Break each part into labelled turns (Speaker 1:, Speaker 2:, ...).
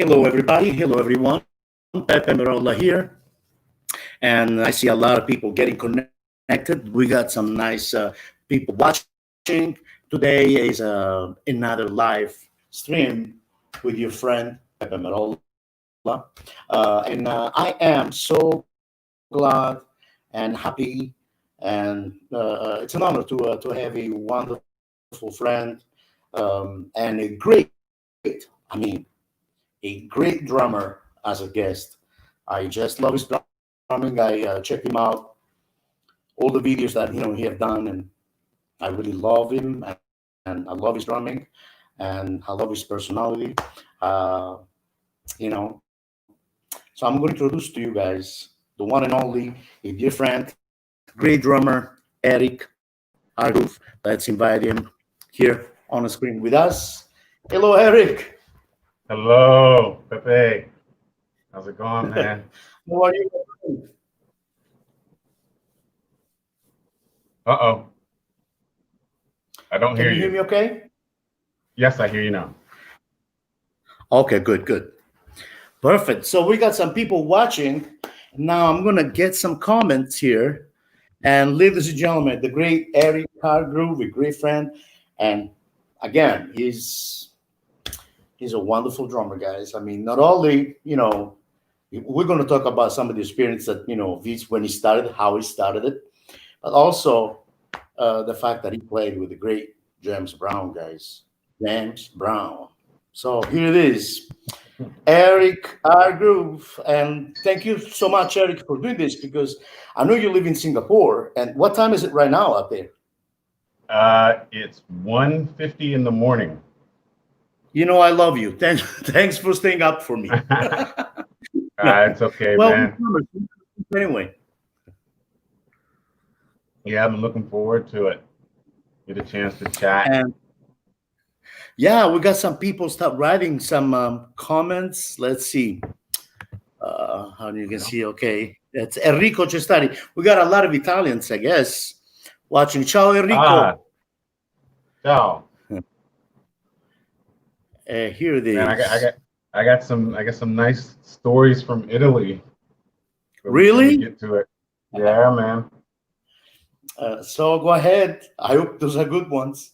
Speaker 1: Hello, everybody. Hello, everyone. Peppe Merolla here. And I see a lot of people getting connected. We got some nice people watching. Today is another live stream with your friend, Peppe Merolla. And I am so glad and happy. And it's an honor to have a wonderful friend and a I mean, a great drummer as a guest. I just love his drumming. I check him out, all the videos that he have done, and I really love him, and I love his drumming, and I love his personality. Uh, you know, so I'm going to introduce to you guys the one and only, a dear friend, great drummer, Erik Hargrove. Let's invite him here on the screen with us. Hello, Erik.
Speaker 2: Hello, Pepe. How's it going, man?
Speaker 1: How are you?
Speaker 2: Uh-oh. I don't
Speaker 1: Can
Speaker 2: hear
Speaker 1: you hear
Speaker 2: you.
Speaker 1: me okay?
Speaker 2: Yes, I hear you now.
Speaker 1: Okay, good, good. Perfect. So we got some people watching. Now I'm going to get some comments here. And ladies and gentlemen, the great Erik Hargrove, a great friend. And again, he's a wonderful drummer, guys. I mean, not only, we're going to talk about some of the experience that, when he started, how he started it, but also the fact that he played with the great James Brown, guys. James Brown. So here it is. Erik Hargrove, and thank you so much, Erik, for doing this because I know you live in Singapore. And what time is it right now out there?
Speaker 2: It's 1:50 in the morning.
Speaker 1: You know, I love you. Thanks for staying up for me.
Speaker 2: It's okay,
Speaker 1: Well,
Speaker 2: man.
Speaker 1: anyway.
Speaker 2: Yeah, I'm looking forward to it. Get a chance to chat.
Speaker 1: And yeah, we got some people start writing some comments. Let's see. How you can see, okay. It's Enrico Cestari. We got a lot of Italians, I guess, watching. Ciao,
Speaker 2: Ah,
Speaker 1: Enrico.
Speaker 2: ciao.
Speaker 1: Here it
Speaker 2: Man,
Speaker 1: is.
Speaker 2: I got some nice stories from Italy. When we
Speaker 1: Really?
Speaker 2: get to it. Yeah, man.
Speaker 1: So go ahead. I hope those are good ones.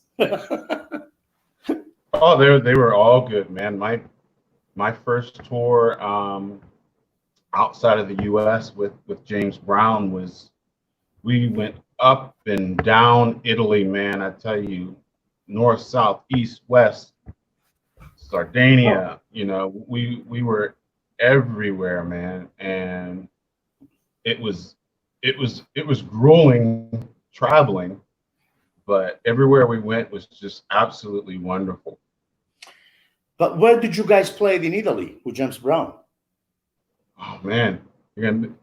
Speaker 2: Oh, they were all good, man. My first tour outside of the U.S. with James Brown was we went up and down Italy, man. I tell you, north, south, east, west,
Speaker 1: Oh,
Speaker 2: Sardinia. We were everywhere, man, and it was it was grueling traveling, but everywhere we went was just absolutely wonderful.
Speaker 1: but where did you guys play in Italy with James Brown?
Speaker 2: Oh man, again,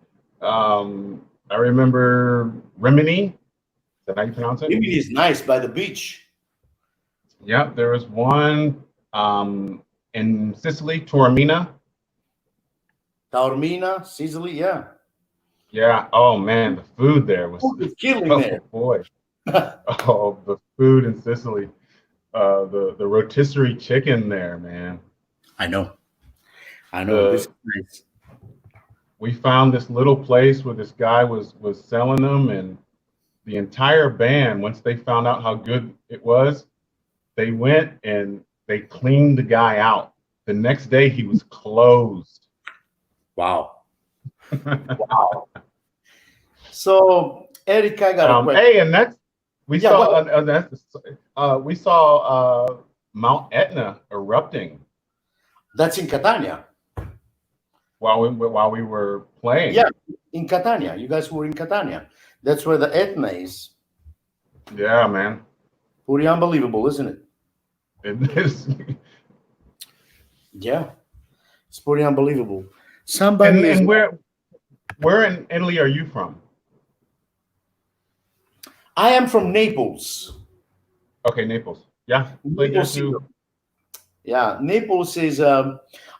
Speaker 2: I remember Rimini. Is that how you pronounce it?
Speaker 1: Rimini is nice by the beach.
Speaker 2: Yep, there was one in Sicily, Taormina.
Speaker 1: Taormina, Sicily, yeah.
Speaker 2: Yeah. Oh man, the food there was.
Speaker 1: Food is killing
Speaker 2: Oh
Speaker 1: there.
Speaker 2: boy. Oh, the food in Sicily. The rotisserie chicken there, man.
Speaker 1: I know. I know. This
Speaker 2: The
Speaker 1: is nice.
Speaker 2: We found this little place where this guy was selling them, and the entire band, once they found out how good it was, they went and they cleaned the guy out. The next day he was closed.
Speaker 1: Wow. Wow. So, Eric, I got a question.
Speaker 2: Hey, and that's we
Speaker 1: Yeah,
Speaker 2: saw
Speaker 1: what?
Speaker 2: we saw Mount Etna erupting
Speaker 1: That's in Catania.
Speaker 2: while we were playing.
Speaker 1: Yeah, in Catania. You guys were in Catania. That's where the Etna is.
Speaker 2: Yeah, man.
Speaker 1: Pretty unbelievable, isn't it?
Speaker 2: It is.
Speaker 1: Yeah, it's pretty unbelievable. Somebody is.
Speaker 2: And where in Italy are you from?
Speaker 1: I am from Naples.
Speaker 2: Okay, Naples. Yeah, played there
Speaker 1: Naples,
Speaker 2: too.
Speaker 1: yeah, Naples is. I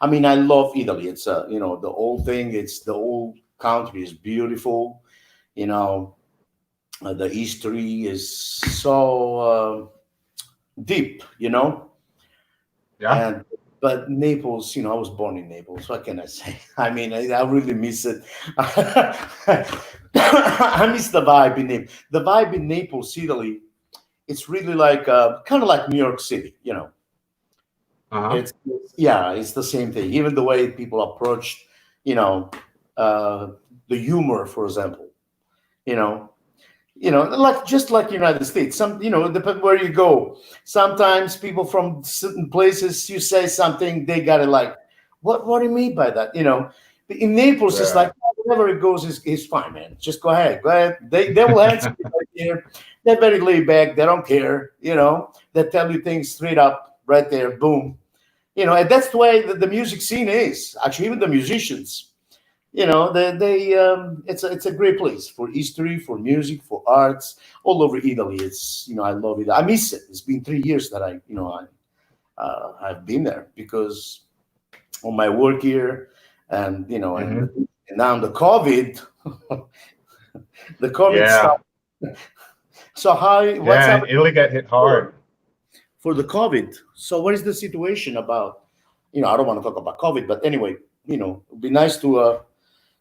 Speaker 1: mean, I love Italy. It's the whole thing. It's the whole country is beautiful. You know, the history is so deep.
Speaker 2: Yeah.
Speaker 1: And But Naples, I was born in Naples. What can I say? I mean, I really miss it. I miss the vibe in Naples. The vibe in Naples, Italy. It's really like kind of like New York City.
Speaker 2: Uh-huh.
Speaker 1: It's the same thing. Even the way people approach, you know, uh, the humor, for example. You know, like just like United States. Depend where you go. Sometimes people from certain places, you say something, they got it like, what do you mean by that? In Naples, it's like
Speaker 2: Right.
Speaker 1: whatever it goes is fine, man. Just go ahead. They will answer you right here. They're very laid back. They don't care. They tell you things straight up right there. Boom. And that's the way the music scene is. Actually, even the musicians it's a great place for history, for music, for arts, all over Italy. I love it. I miss it. It's been 3 years that I've been there because of my work here, and
Speaker 2: Hmm.
Speaker 1: and now the COVID, the COVID stuff.
Speaker 2: Yeah.
Speaker 1: So what's
Speaker 2: Yeah.
Speaker 1: happening
Speaker 2: Italy got hit
Speaker 1: for
Speaker 2: hard.
Speaker 1: the COVID? So what is the situation about? I don't want to talk about COVID, but anyway, it'd be nice to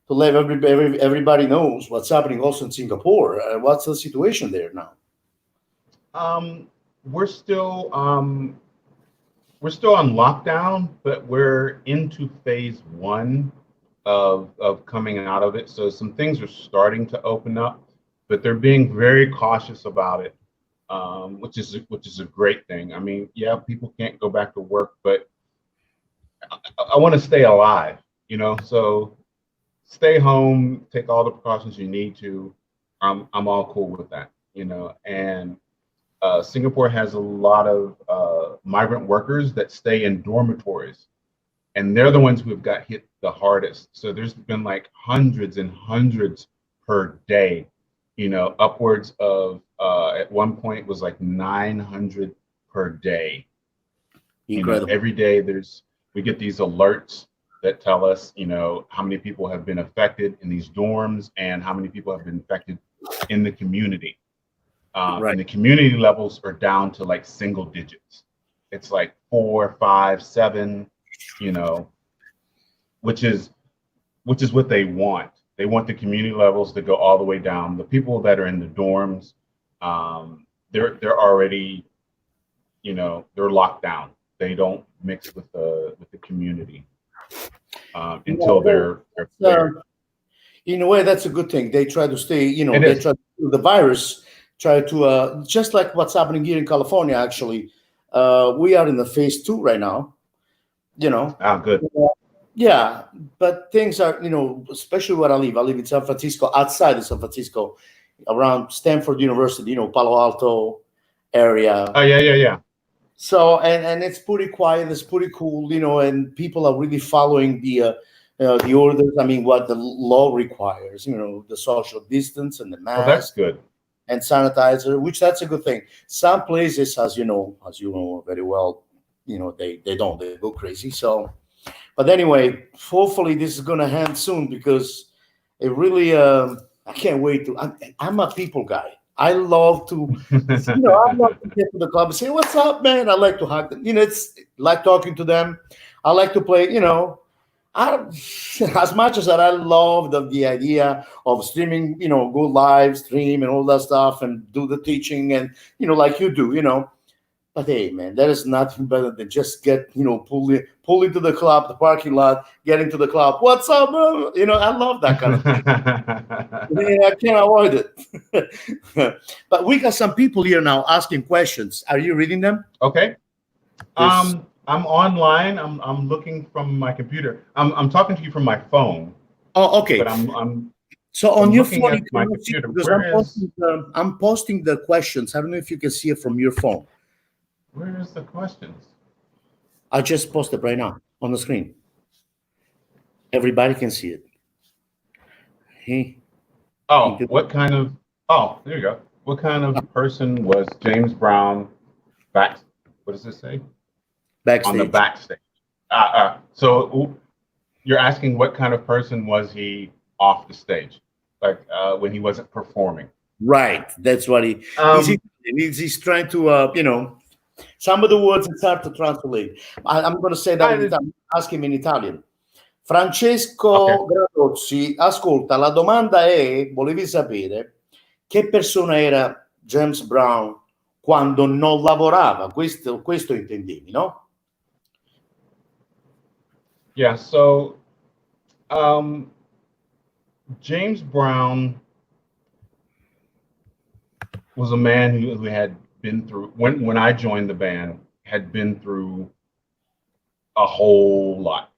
Speaker 1: let everybody knows what's happening also in Singapore. What's the situation there now?
Speaker 2: Um, we're still we're still on lockdown, but we're into phase one of coming out of it. So some things are starting to open up, but they're being very cautious about it, which is a great thing. I mean, yeah, people can't go back to work, but I want to stay alive, So stay home, take all the precautions you need to. I'm all cool with that. And Singapore has a lot of migrant workers that stay in dormitories, and they're the ones who have got hit the hardest. So there's been like hundreds and hundreds per day, upwards of at one point it was like 900 per day.
Speaker 1: Incredible.
Speaker 2: Every day we get these alerts that tell us, how many people have been affected in these dorms and how many people have been affected in the community.
Speaker 1: Right.
Speaker 2: And the community levels are down to like single digits. It's like 4, 5, 7, you know, which is what they want. They want the community levels to go all the way down. The people that are in the dorms, they're already, they're locked down. They don't mix with the community until
Speaker 1: Yeah,
Speaker 2: they're
Speaker 1: that's,
Speaker 2: cleared.
Speaker 1: in a way, that's a good thing. They try to stay,
Speaker 2: It
Speaker 1: they
Speaker 2: is.
Speaker 1: try to the virus, try to just like what's happening here in California. Actually, we are in the phase 2 right now. You know,
Speaker 2: Ah, good.
Speaker 1: yeah, but things are, especially where I live. I live in San Francisco, outside of San Francisco, around Stanford University. Palo Alto area.
Speaker 2: Oh, yeah, yeah, yeah.
Speaker 1: So and it's pretty quiet. It's pretty cool, and people are really following the orders. I mean, what the law requires. The social distance and the
Speaker 2: Oh, that's
Speaker 1: mask
Speaker 2: good.
Speaker 1: and sanitizer, which that's a good thing. Some places, as you know very well, they go crazy. So, but anyway, hopefully this is gonna end soon because it really. I can't wait to. I'm a people guy. I love to, I love to get to the club and say, "What's up, man?" I like to hug them. It's like talking to them. I like to play. I as much as that I love the idea of streaming, go live stream and all that stuff and do the teaching and like you do, but hey, man, that is nothing better than just get, pull into the club, the parking lot, get into the club. What's up, bro? I love that kind of thing. Yeah, I can't avoid it. But we got some people here now asking questions. Are you reading them?
Speaker 2: Okay.
Speaker 1: There's,
Speaker 2: I'm online. I'm looking from my computer. I'm talking to you from my phone,
Speaker 1: oh,
Speaker 2: but
Speaker 1: okay.
Speaker 2: I'm
Speaker 1: So
Speaker 2: so
Speaker 1: on
Speaker 2: I'm
Speaker 1: your
Speaker 2: looking
Speaker 1: phone, you
Speaker 2: at my
Speaker 1: cannot see
Speaker 2: computer.
Speaker 1: because
Speaker 2: Where is
Speaker 1: I'm posting the questions. I don't know if you can see it from your phone.
Speaker 2: where is the questions?
Speaker 1: I just posted right now on the screen. Everybody can see it. Hey,
Speaker 2: Oh,
Speaker 1: into
Speaker 2: what kind of there you go. What kind of person was James Brown back what does it say? On the
Speaker 1: backstage.
Speaker 2: backstage. So you're asking what kind of person was he off the stage? Like when he wasn't performing.
Speaker 1: Right. That's what he's
Speaker 2: Um
Speaker 1: he's trying to Some of the words it's hard to translate. I'm going to say that in
Speaker 2: I,
Speaker 1: Italian. Ask him in Italian.
Speaker 2: okay.
Speaker 1: Francesco Gradozzi, ascolta, la domanda è, volevi sapere che persona era James Brown quando non lavorava, questo intendevi, no?
Speaker 2: Yeah. So, James Brown was a man who had been through when I joined the band, had been through a whole lot.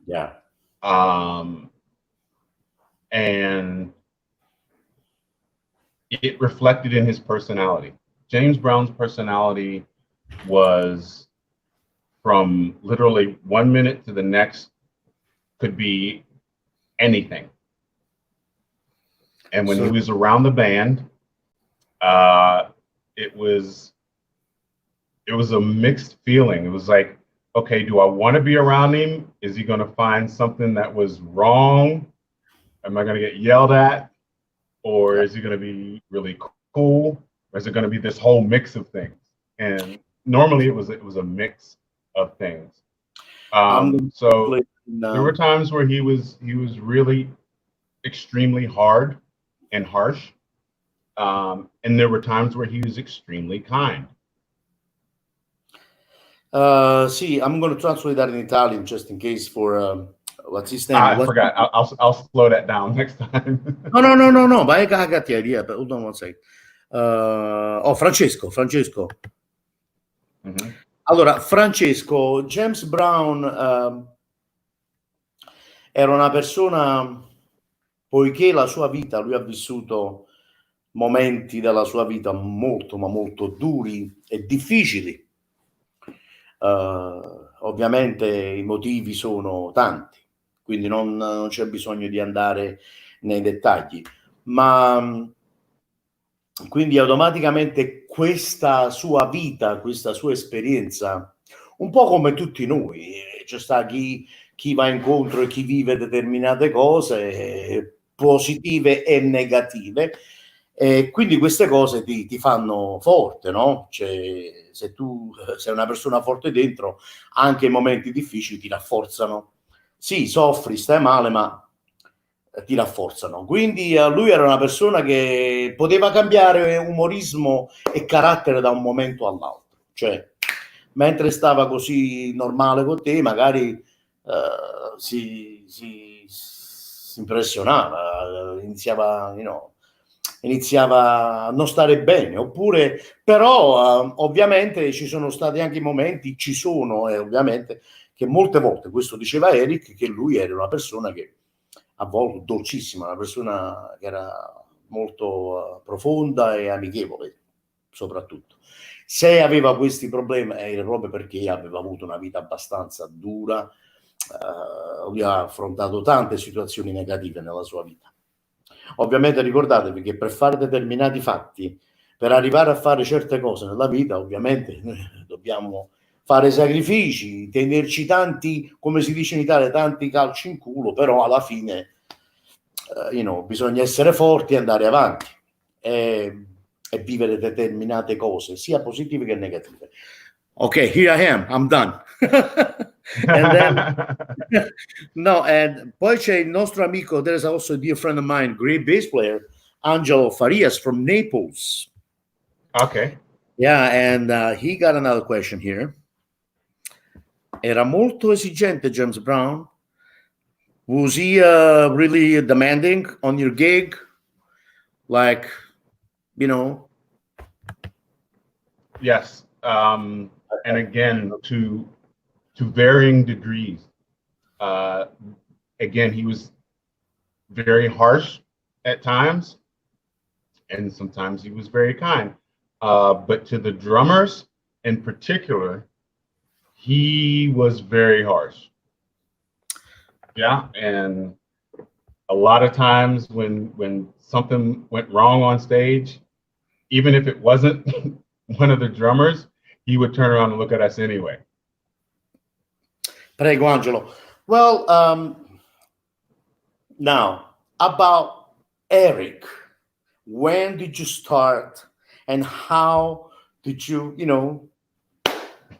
Speaker 1: Yeah.
Speaker 2: And it reflected in his personality. James Brown's personality was, from literally 1 minute to the next, could be anything. And when he was around the band, it was a mixed feeling. It was like, okay, do I want to be around him? Is he going to find something that was wrong? Am I going to get yelled at? Or is he going to be really cool? Or is it going to be this whole mix of things? And normally it was a mix of things. So there were times where he was really extremely hard and harsh, and there were times where he was extremely kind.
Speaker 1: See, I'm going to translate that in Italian just in case for what's his name?
Speaker 2: I forgot. I'll slow that down next time.
Speaker 1: No. But I got the idea. But hold on one second. Francesco.
Speaker 2: Mm-hmm.
Speaker 1: Allora, Francesco, James Brown era una persona, poiché la sua vita, lui ha vissuto momenti della sua vita molto, ma molto duri e difficili. Ovviamente i motivi sono tanti, quindi non c'è bisogno di andare nei dettagli, ma quindi automaticamente questa sua vita, questa sua esperienza, un po' come tutti noi, c'è sta chi va incontro e chi vive determinate cose positive e negative, e quindi queste cose ti fanno forte, no? Cioè, se tu sei una persona forte dentro, anche i momenti difficili ti rafforzano. Sì, soffri, stai male, ma ti rafforzano. Quindi lui era una persona che poteva cambiare umorismo e carattere da un momento all'altro. Cioè, mentre stava così normale con te, magari si impressionava, iniziava a non stare bene, oppure però ovviamente ci sono stati anche momenti, ci sono ovviamente, che molte volte, questo diceva Erik, che lui era una persona che a volte dolcissima, una persona che era molto profonda e amichevole soprattutto. Se aveva questi problemi era proprio perché aveva avuto una vita abbastanza dura, lui ha affrontato tante situazioni negative nella sua vita. Ovviamente ricordatevi che per fare determinati fatti, per arrivare a fare certe cose nella vita, ovviamente dobbiamo fare sacrifici, tenerci tanti, come si dice in Italia, tanti calci in culo, però alla fine bisogna essere forti e andare avanti e vivere determinate cose, sia positive che negative. Ok, here I am, I'm done. And then, no, and poi c'è il nostro amico, there is also a dear friend of mine, great bass player, Angelo Farias from Naples.
Speaker 2: Okay.
Speaker 1: Yeah, and he got another question here. Era molto esigente James Brown. Was he really demanding on your gig? Like,
Speaker 2: Yes. And again, to varying degrees. Again, he was very harsh at times, and sometimes he was very kind. But to the drummers in particular, he was very harsh. Yeah, and a lot of times when something went wrong on stage, even if it wasn't one of the drummers, he would turn around and look at us anyway.
Speaker 1: Prego, Angelo. Well, now about Erik. When did you start, and how did you,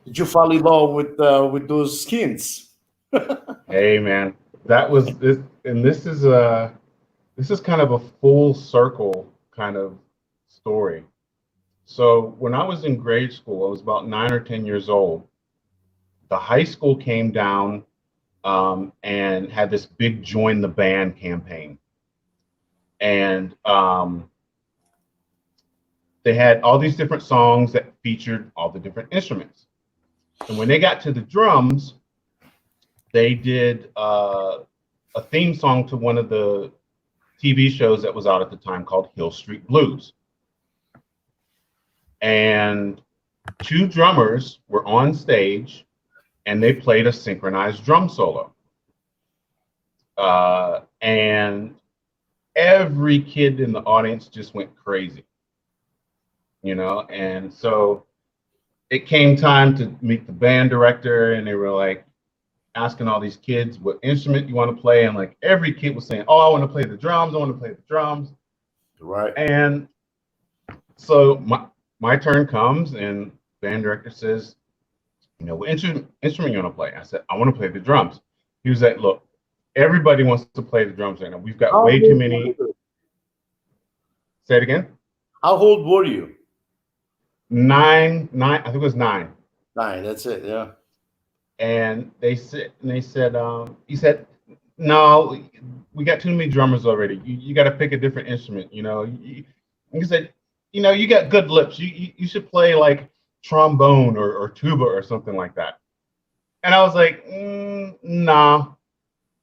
Speaker 1: Did you fall in love with those skins?
Speaker 2: Hey, man, that was this, and this is kind of a full circle kind of story. So when I was in grade school, I was about 9 or 10 years old. The high school came down and had this big join the band campaign, and they had all these different songs that featured all the different instruments. And when they got to the drums, they did a theme song to one of the TV shows that was out at the time called Hill Street Blues. And two drummers were on stage and they played a synchronized drum solo. And every kid in the audience just went crazy, you know? And so it came time to meet the band director, and they were like asking all these kids what instrument you want to play. And like every kid was saying, oh, I want to play the drums. I want to play the drums.
Speaker 1: Right.
Speaker 2: And so my turn comes, and band director says, you know, what instrument you want to play? I said, I want to play the drums. He was like, look, everybody wants to play the drums right now. We've got way too many. Say it again.
Speaker 1: How old were you?
Speaker 2: Nine. I think it was 9.
Speaker 1: 9. That's it. Yeah.
Speaker 2: And he said, no, we got too many drummers already. You got to pick a different instrument. You know, he said, you know, you got good lips. You should play like trombone or tuba or something like that. And I was like, nah.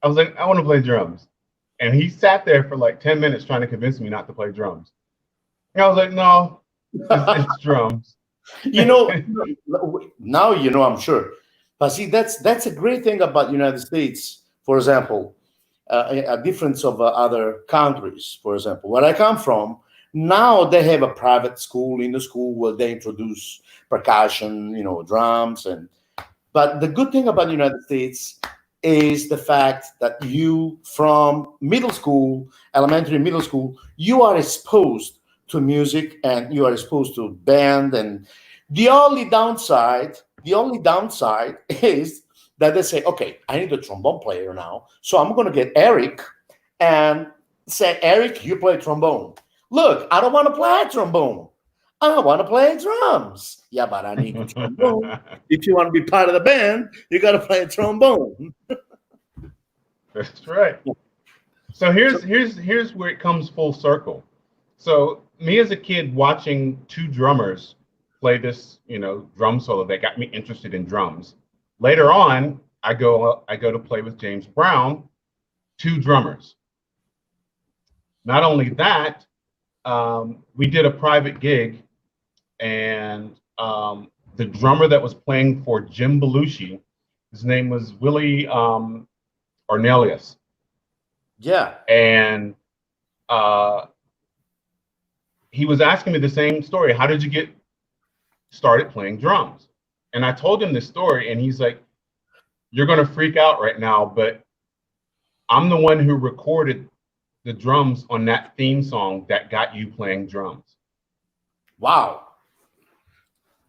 Speaker 2: I was like, I want to play drums. And he sat there for like 10 minutes trying to convince me not to play drums. And I was like, no, it's drums.
Speaker 1: You know, now you know, I'm sure. But see, that's a great thing about United States. For example, a difference of other countries. For example, where I come from, now they have a private school in the school where they introduce percussion, you know, drums, and. But the good thing about the United States is the fact that you, from middle school, elementary, middle school, you are exposed to music and you are exposed to band. And the only downside is that they say, okay, I need a trombone player now. So I'm going to get Erik and say, Erik, you play trombone. Look, I don't want to play trombone. I want to play drums. Yeah, but I need a trombone. If you want to be part of the band, you got to play a trombone.
Speaker 2: That's right. So here's where it comes full circle. So me as a kid watching two drummers play this, you know, drum solo that got me interested in drums. Later on, I go to play with James Brown, two drummers. Not only that, we did a private gig, and the drummer that was playing for Jim Belushi, his name was Willie Ornelius.
Speaker 1: Yeah.
Speaker 2: And he was asking me the same story. How did you get started playing drums? And I told him this story, and he's like, you're going to freak out right now, but I'm the one who recorded the drums on that theme song that got you playing drums.
Speaker 1: Wow.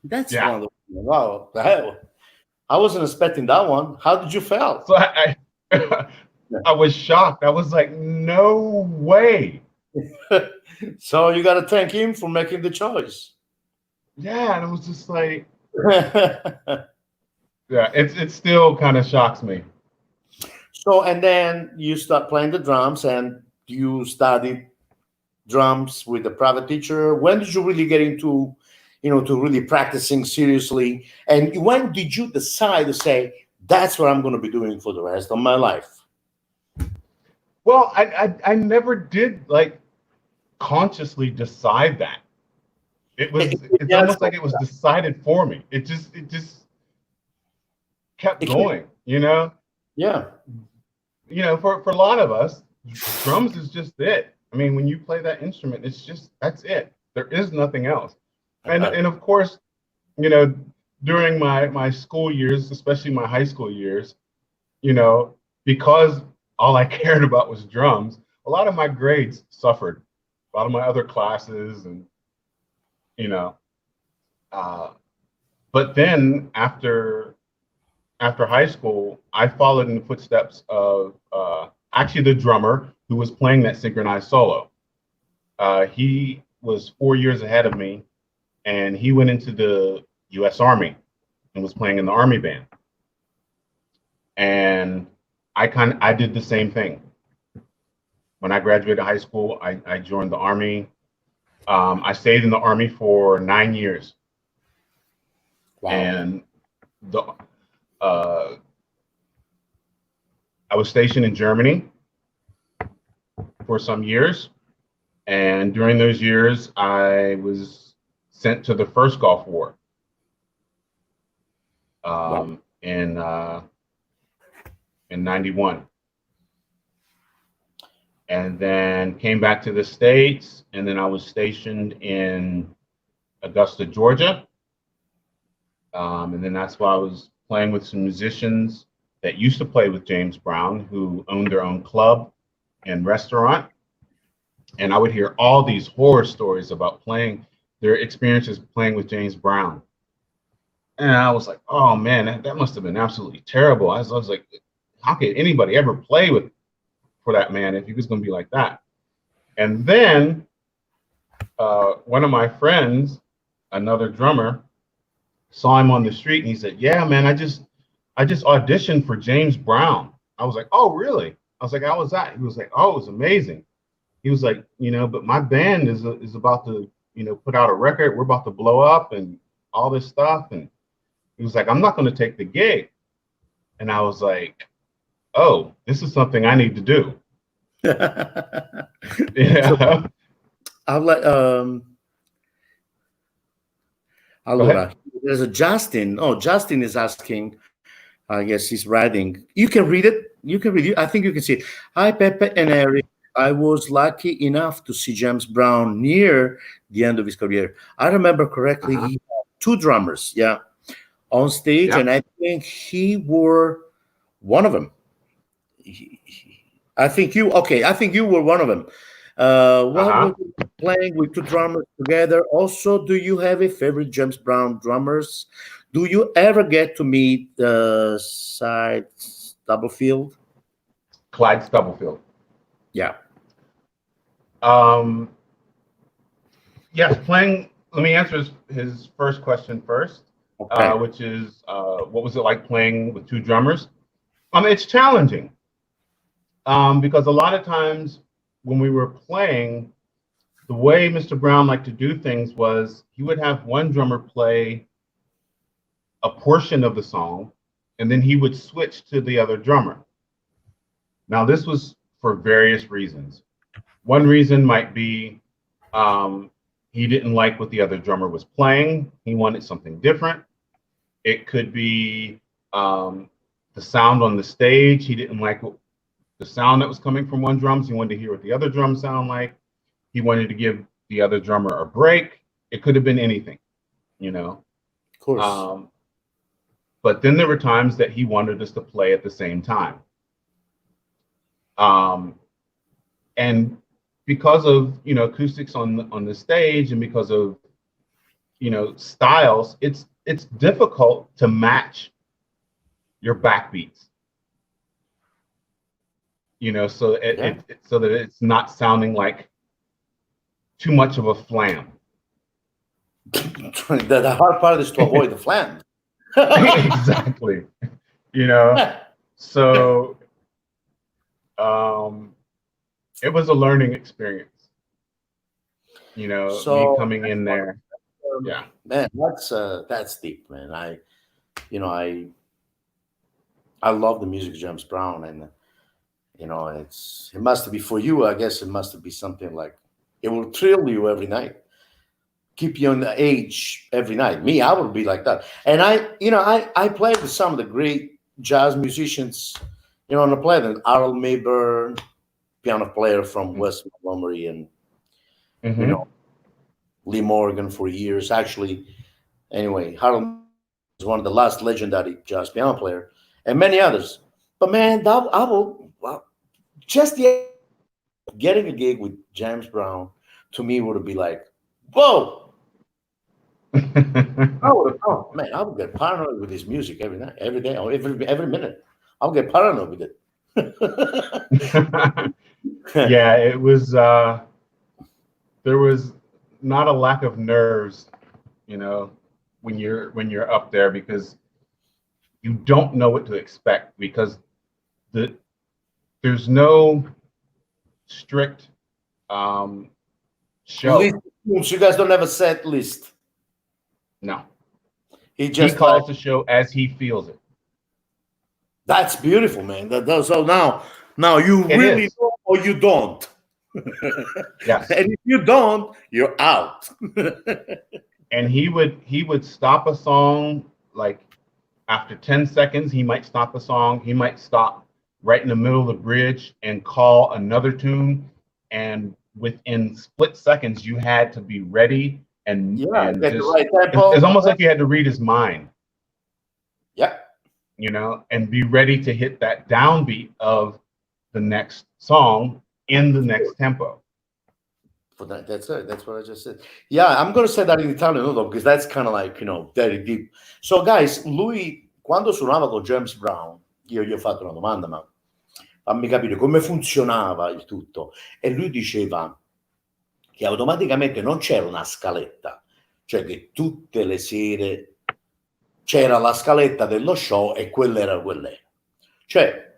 Speaker 1: That's wonderful. Wow. I wasn't expecting that one. How did you feel?
Speaker 2: So I was shocked. I was like, no way.
Speaker 1: So you got to thank him for making the choice.
Speaker 2: Yeah, and it was just like, yeah, it still kind of shocks me.
Speaker 1: So, and then you start playing the drums, and you studied drums with a private teacher. When did you really get into, you know, to really practicing seriously? And when did you decide to say, that's what I'm going to be doing for the rest of my life?
Speaker 2: Well, I never did like consciously decide that. It's almost like it was decided for me. It just kept going, you know?
Speaker 1: Yeah.
Speaker 2: You know, for a lot of us, drums is just it. I mean, when you play that instrument, that's it. There is nothing else. And of course, you know, during my school years, especially my high school years, you know, because all I cared about was drums, a lot of my grades suffered. A lot of my other classes, and you know, But then after high school, I followed in the footsteps of actually the drummer who was playing that synchronized solo. He was 4 years ahead of me, and he went into the U.S. Army and was playing in the Army band. And I did the same thing. When I graduated high school, I joined the Army. I stayed in the Army for 9 years.
Speaker 1: Wow.
Speaker 2: And I was stationed in Germany for some years. And during those years, I was sent to the first Gulf War
Speaker 1: Wow.
Speaker 2: in 91. And then came back to the States, and then I was stationed in Augusta, Georgia. And then that's why I was playing with some musicians that used to play with James Brown, who owned their own club and restaurant. And I would hear all these horror stories about their experiences playing with James Brown. And I was like, oh man, that must have been absolutely terrible. I was like, how could anybody ever play for that man if he was going to be like that? And then one of my friends, another drummer, saw him on the street, and he said, yeah, man, I just auditioned for James Brown. I was like, oh, really? I was like, how was that? He was like, oh, it was amazing. He was like, but my band is about to, put out a record. We're about to blow up and all this stuff. And he was like, I'm not going to take the gig. And I was like, oh, this is something I need to do. Yeah.
Speaker 1: So allora, there's a Justin. Oh, Justin is asking. I guess he's writing. You can read it. You can read it. I think you can see it. Hi, Pepe and Eric. I was lucky enough to see James Brown near the end of his career. I remember correctly, he had two drummers, on stage, and I think he were one of them. I think you were one of them. What were you playing with two drummers together? Also, do you have a favorite James Brown drummers? Do you ever get to meet Clyde Stubblefield?
Speaker 2: Clyde Stubblefield.
Speaker 1: Yeah.
Speaker 2: Yes, playing. Let me answer his first question first,
Speaker 1: Okay.
Speaker 2: which is, what was it like playing with two drummers? It's challenging because a lot of times when we were playing, the way Mr. Brown liked to do things was he would have one drummer play a portion of the song, and then he would switch to the other drummer. Now, this was for various reasons. One reason might be he didn't like what the other drummer was playing. He wanted something different. It could be the sound on the stage. He didn't like the sound that was coming from one drum, so he wanted to hear what the other drums sound like. He wanted to give the other drummer a break. It could have been anything,
Speaker 1: Of course.
Speaker 2: But then there were times that he wanted us to play at the same time. And because of acoustics on the stage, and because of styles, it's difficult to match your backbeats. So so that it's not sounding like too much of a flam.
Speaker 1: The hard part is to avoid the flam.
Speaker 2: Exactly. So it was a learning experience. Me coming in there. Yeah.
Speaker 1: Man, that's deep, man. I love the music of James Brown, and it must be for you. I guess it must be something like it will thrill you every night, keep you on the edge every night. Me, I would be like that. And I played with some of the great jazz musicians, on the planet. Harold Mayburn, piano player from West Montgomery, and Lee Morgan for years. Actually, anyway, Harold is one of the last legendary jazz piano player, and many others. But man, just getting a gig with James Brown to me would be like, whoa, Oh man, I would get paranoid with his music every night, every day, or every minute. I'll get paranoid with it.
Speaker 2: Yeah, it was there was not a lack of nerves, you know, when you're up there because you don't know what to expect because the there's no strict
Speaker 1: List
Speaker 2: show.
Speaker 1: tunes. You guys don't have a set list.
Speaker 2: No.
Speaker 1: He
Speaker 2: He
Speaker 1: just like
Speaker 2: calls the show as he feels it.
Speaker 1: that's beautiful, man. So now you
Speaker 2: It
Speaker 1: really
Speaker 2: is.
Speaker 1: know or you don't.
Speaker 2: Yes.
Speaker 1: And if you don't, you're out.
Speaker 2: And he would stop a song like after 10 seconds, he might stop a song. He might stop right in the middle of the bridge and call another tune. And within split seconds, you had to be ready
Speaker 1: Yeah,
Speaker 2: and
Speaker 1: get the
Speaker 2: just
Speaker 1: right
Speaker 2: it's
Speaker 1: tempo.
Speaker 2: almost like you had to read his mind,
Speaker 1: Yeah.
Speaker 2: and be ready to hit that downbeat of the next song in the next tempo.
Speaker 1: For that's it. That's what I just said. Yeah, I'm gonna say that in Italian though, because that's kind of like very deep. So, guys, lui quando suonava con James Brown, io gli ho fatto una domanda, ma fammi capire come funzionava il tutto. E lui diceva che automaticamente non c'era una scaletta, cioè che tutte le sere c'era la scaletta dello show e quella era quella. Cioè,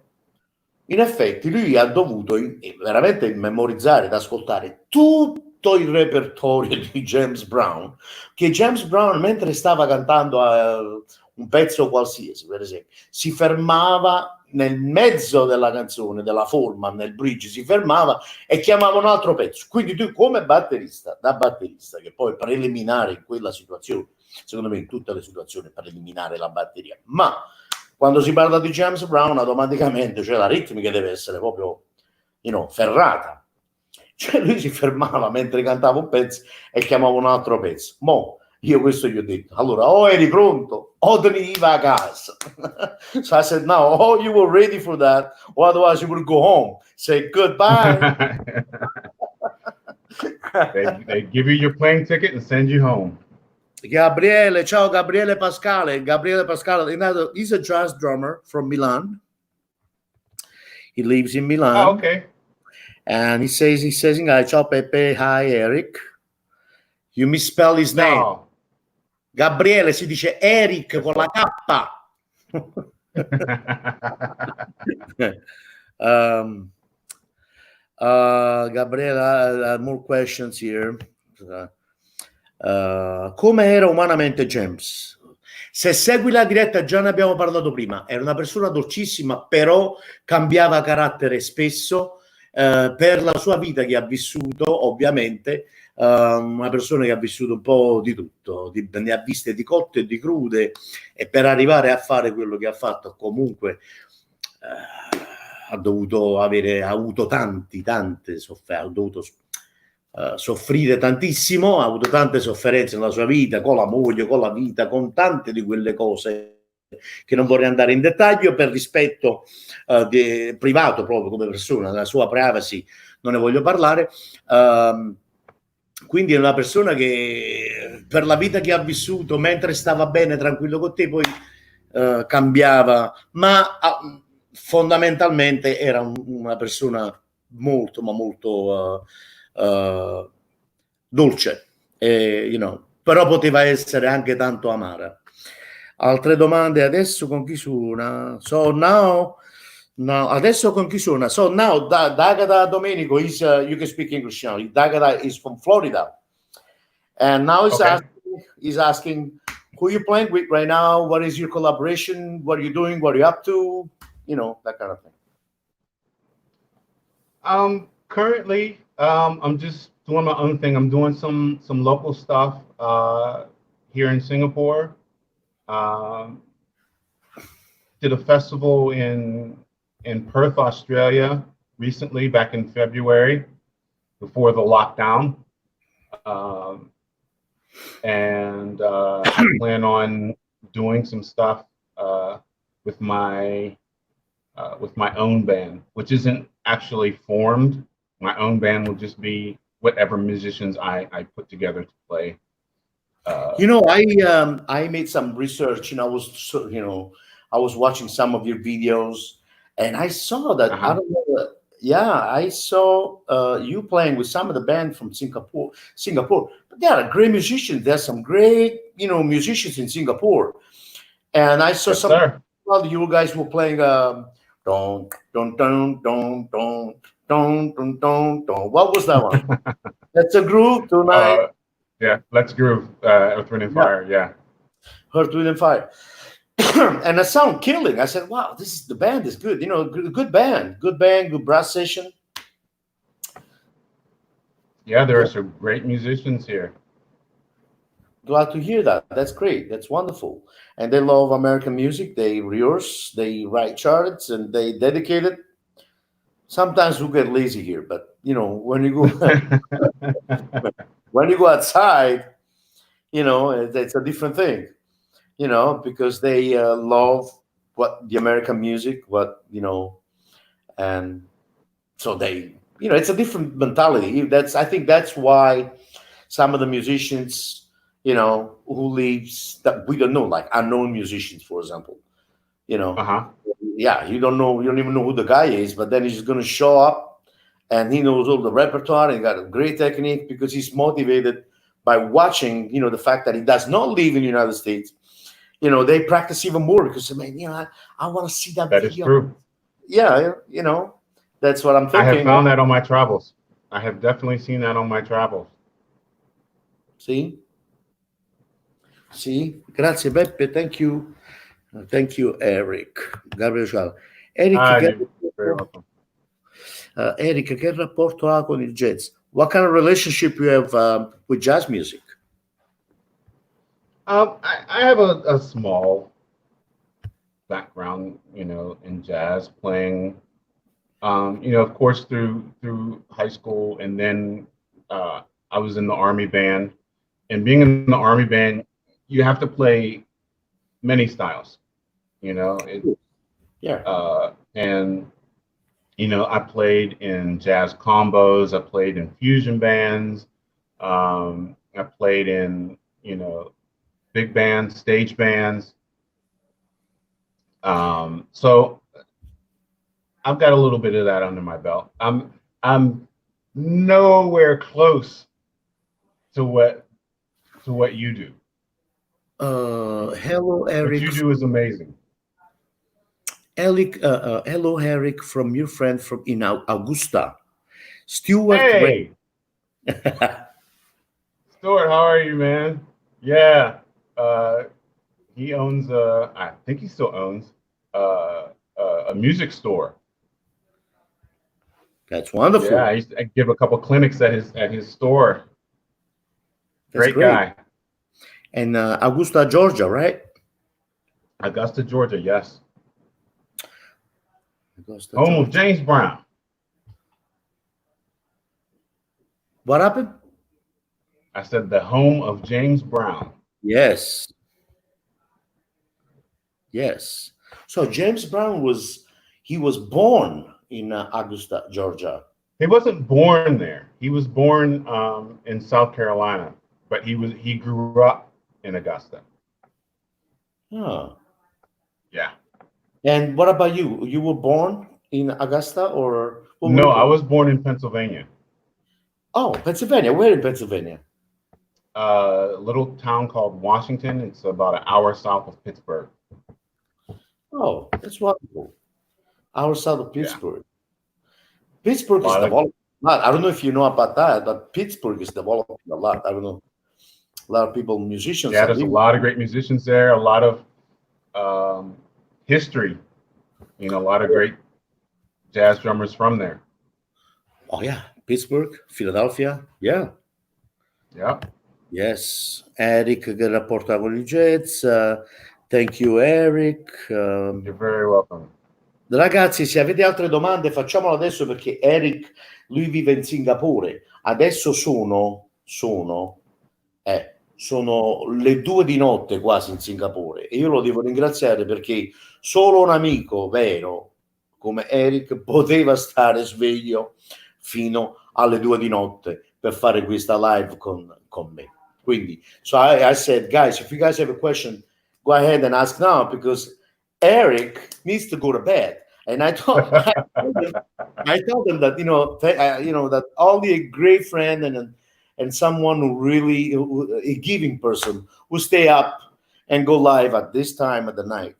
Speaker 1: in effetti lui ha dovuto veramente memorizzare ed ascoltare tutto il repertorio di James Brown, che James Brown mentre stava cantando un pezzo qualsiasi, per esempio, si fermava nel mezzo della canzone, della forma, nel bridge, si fermava e chiamava un altro pezzo. Quindi tu come batterista, da batterista, che poi preliminare in quella situazione, secondo me in tutte le situazioni preliminare la batteria, ma quando si parla di James Brown automaticamente cioè la ritmica deve essere proprio ferrata, cioè lui si fermava mentre cantava un pezzo e chiamava un altro pezzo. Io questo gli ho detto, allora o eri pronto o te ne iva a casa. So I said no, or you were ready for that or otherwise you would go home, say goodbye.
Speaker 2: They give you your plane ticket and send you home.
Speaker 1: Gabriele, ciao Gabriele Pascale. Gabriele Pascale, he's a jazz drummer from Milan. He lives in Milan.
Speaker 2: Oh, okay.
Speaker 1: And he says in hi, ciao Peppe, hi Eric. You misspell his name.
Speaker 2: No.
Speaker 1: Gabriele si dice Eric con la K. Gabriele, more questions here. Come era umanamente James? Se segui la diretta, già ne abbiamo parlato prima, era una persona dolcissima, però cambiava carattere spesso per la sua vita che ha vissuto, ovviamente, una persona che ha vissuto un po' di tutto, ne ha viste di cotte e di crude, e per arrivare a fare quello che ha fatto comunque ha avuto tante sofferenze, ha dovuto soffrire tantissimo, ha avuto tante sofferenze nella sua vita, con la moglie, con la vita, con tante di quelle cose che non vorrei andare in dettaglio per rispetto privato proprio come persona, della sua privacy non ne voglio parlare. Quindi è una persona che per la vita che ha vissuto, mentre stava bene, tranquillo con te, poi cambiava, ma fondamentalmente era una persona molto, ma molto dolce, però poteva essere anche tanto amara. Altre domande? Adesso con chi suona? So now adesso con chi suona? So now Dagada Domenico is you can speak English now. Dagada is from Florida, and now he's asking who you playing with right now. What is your collaboration? What are you doing? What are you up to? That kind of thing.
Speaker 2: Currently, I'm just doing my own thing. I'm doing some local stuff here in Singapore. Did a festival in Perth, Australia recently, back in February, before the lockdown. And I plan on doing some stuff with my own band, which isn't actually formed. My own band will just be whatever musicians I put together to play. Uh,
Speaker 1: You know, I made some research, and I was watching some of your videos, and I saw that I
Speaker 2: uh-huh.
Speaker 1: don't know. Yeah, I saw you playing with some of the band from Singapore. Singapore, but they are great musicians. There's some great, musicians in Singapore, and I saw
Speaker 2: Yes,
Speaker 1: some.
Speaker 2: sir.
Speaker 1: Well, you guys were playing don don don don don don don don don. What was that one? That's a groove tonight.
Speaker 2: uh, yeah, Let's Groove, Earth, Wind and
Speaker 1: Yeah,
Speaker 2: Fire. Yeah.
Speaker 1: Heart, Wind and Fire. And the sound killing. I said, "Wow, the band is good. Good band, good brass session."
Speaker 2: Yeah, there are
Speaker 1: Glad,
Speaker 2: some great musicians here.
Speaker 1: glad to hear that. That's great. That's wonderful. And they love American music. They rehearse, they write charts, and they dedicate it. Sometimes we get lazy here, but when you go when you go outside, it's a different thing. Because they love what the American music, and so it's a different mentality. I think that's why some of the musicians, who leaves that we don't know, like unknown musicians, for example, you know,
Speaker 2: Uh-huh.
Speaker 1: yeah, you don't even know who the guy is, but then he's going to show up and he knows all the repertoire and he got a great technique because he's motivated by watching, the fact that he does not live in the United States. They practice even more because, man, I want to see that
Speaker 2: That is
Speaker 1: video.
Speaker 2: true.
Speaker 1: Yeah, that's what I'm
Speaker 2: I have
Speaker 1: thinking.
Speaker 2: found that on my travels. I have definitely seen that on my travels.
Speaker 1: See, grazie Peppe, thank you. Thank you, Eric. Gabriel Ciao. Eric,
Speaker 2: Ah,
Speaker 1: che
Speaker 2: you're very
Speaker 1: rapporto,
Speaker 2: welcome.
Speaker 1: Eric, che rapporto ha con il jazz? What kind of relationship you have with jazz music?
Speaker 2: I have a small background, in jazz playing. Of course, through high school, and then I was in the Army band. And being in the Army band, you have to play many styles. You know, it,
Speaker 1: Yeah,
Speaker 2: and I played in jazz combos. I played in fusion bands. I played in big bands, stage bands. So I've got a little bit of that under my belt. I'm nowhere close to what you do.
Speaker 1: hello,
Speaker 2: What
Speaker 1: Eric.
Speaker 2: you do is amazing.
Speaker 1: Hello, Eric, from your friend from in Augusta, Stuart Ray.
Speaker 2: Hey, Stuart, how are you, man? Yeah, uh, he owns. I think he still owns a music store.
Speaker 1: That's
Speaker 2: Yeah,
Speaker 1: wonderful.
Speaker 2: I used to give a couple clinics at his store.
Speaker 1: That's
Speaker 2: Great
Speaker 1: great.
Speaker 2: guy.
Speaker 1: And Augusta, Georgia, right?
Speaker 2: Augusta, Georgia. Yes,
Speaker 1: Augusta,
Speaker 2: home of
Speaker 1: Georgia.
Speaker 2: James Brown.
Speaker 1: What happened?
Speaker 2: I said the home of James Brown.
Speaker 1: Yes, yes. So James Brown was born in Augusta, Georgia.
Speaker 2: He wasn't born there. He was born in South Carolina, but he grew up in Augusta.
Speaker 1: Huh.
Speaker 2: Yeah.
Speaker 1: And what about you? You were born in Augusta, or where were
Speaker 2: No,
Speaker 1: you
Speaker 2: I
Speaker 1: born?
Speaker 2: was born in Pennsylvania,
Speaker 1: Oh, Pennsylvania. Where in Pennsylvania?
Speaker 2: a little town called Washington. It's about an hour south of Pittsburgh.
Speaker 1: Oh, that's wonderful. Our south of
Speaker 2: Yeah.
Speaker 1: Pittsburgh.
Speaker 2: A
Speaker 1: Pittsburgh is
Speaker 2: lot of
Speaker 1: developing a lot. I don't know if you know about that, but Pittsburgh is developing a lot. I don't know. A lot of people, musicians
Speaker 2: yeah.
Speaker 1: are
Speaker 2: There's a
Speaker 1: living.
Speaker 2: lot of great musicians there. A lot of um, history. A lot of great jazz drummers from there.
Speaker 1: Oh yeah, Pittsburgh, Philadelphia. Yeah.
Speaker 2: Yep.
Speaker 1: Yes. Eric che rapporta con il jazz. Thank you, Eric.
Speaker 2: You're very welcome.
Speaker 1: Ragazzi, se avete altre domande, facciamolo adesso perché Eric, lui vive in Singapore. Adesso sono le 2 di notte quasi in Singapore e io lo devo ringraziare perché solo un amico vero come Eric poteva stare sveglio fino alle 2 di notte per fare questa live con me. Quindi. So I said, guys, if you guys have a question, go ahead and ask now because Eric needs to go to bed. And I told them that that only a great friend and someone who really a giving person who stay up and go live at this time of the night,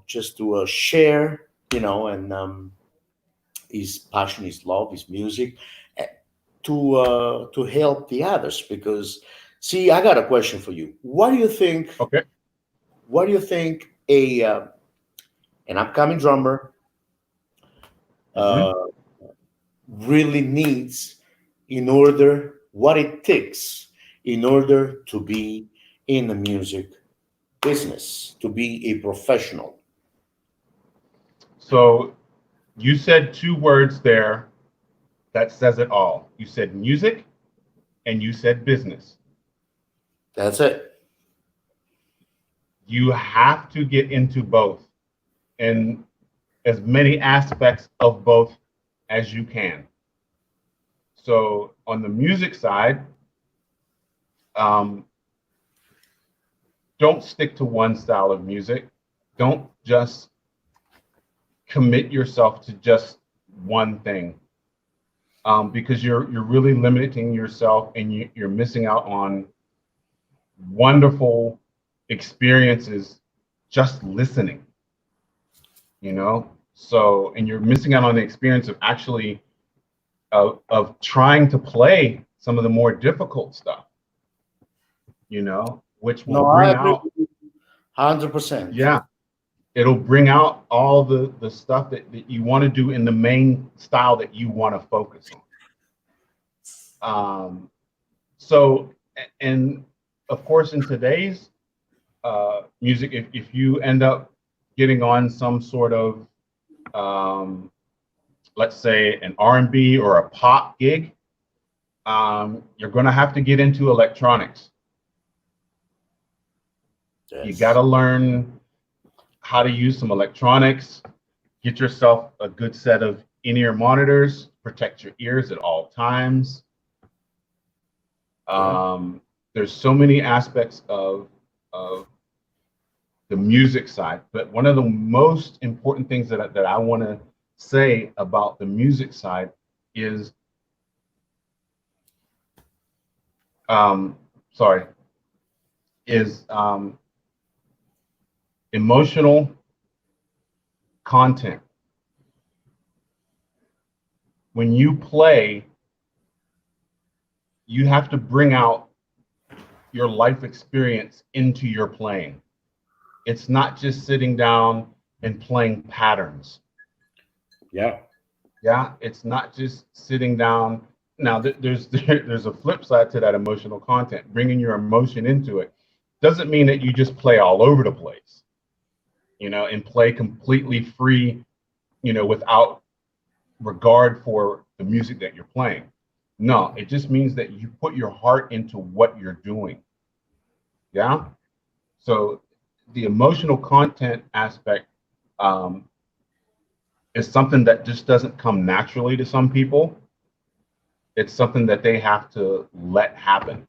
Speaker 1: just to share, and his passion, his love, his music, eh, to help the others. Because, see, I got a question for you. What do you think?
Speaker 2: Okay.
Speaker 1: What do you think an upcoming drummer
Speaker 2: Hmm.
Speaker 1: uh, really needs in order what it takes in order to be in the music business, to be a professional?
Speaker 2: So you said two words there that says it all. You said music and you said business.
Speaker 1: That's it.
Speaker 2: You have to get into both and as many aspects of both as you can. So on the music side, um, don't stick to one style of music. Don't just commit yourself to just one thing, because you're really limiting yourself and you're missing out on wonderful experiences just listening. So and you're missing out on the experience of actually of trying to play some of the more difficult stuff, which will
Speaker 1: No, I
Speaker 2: bring
Speaker 1: agree
Speaker 2: out,
Speaker 1: with you 100%.
Speaker 2: yeah, it'll bring out all the stuff that you want to do in the main style that you want to focus on. So, and of course, in today's music, if you end up getting on some sort of, um, let's say, an R&B or a pop gig, you're going to have to get into electronics. You got
Speaker 1: Yes.
Speaker 2: to learn how to use some electronics, get yourself a good set of in-ear monitors, protect your ears at all times.
Speaker 1: Yeah.
Speaker 2: There's so many aspects of the music side, but one of the most important things that I want to say about the music side is, um, sorry, is emotional content. When you play, you have to bring out your life experience into your playing. It's not just sitting down and playing patterns.
Speaker 1: Yeah.
Speaker 2: Yeah, it's not just sitting down. Now, there's a flip side to that emotional content. Bringing your emotion into it doesn't mean that you just play all over the place, and play completely free, without regard for the music that you're playing. No, it just means that you put your heart into what you're doing. Yeah. So the emotional content aspect, um, is something that just doesn't come naturally to some people. It's something that they have to let happen.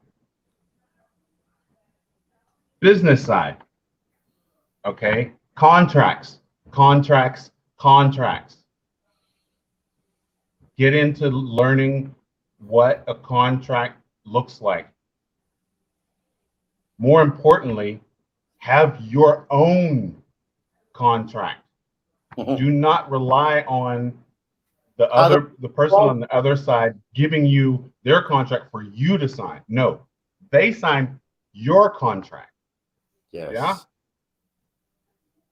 Speaker 2: Business side, okay? Contracts, contracts, contracts. Get into learning what a contract looks like. More importantly, have your own contract.
Speaker 1: Mhm.
Speaker 2: Do not rely on
Speaker 1: Other
Speaker 2: the person on the other side giving you their contract for you to sign. No, they sign your contract. Yeah,
Speaker 1: Yes.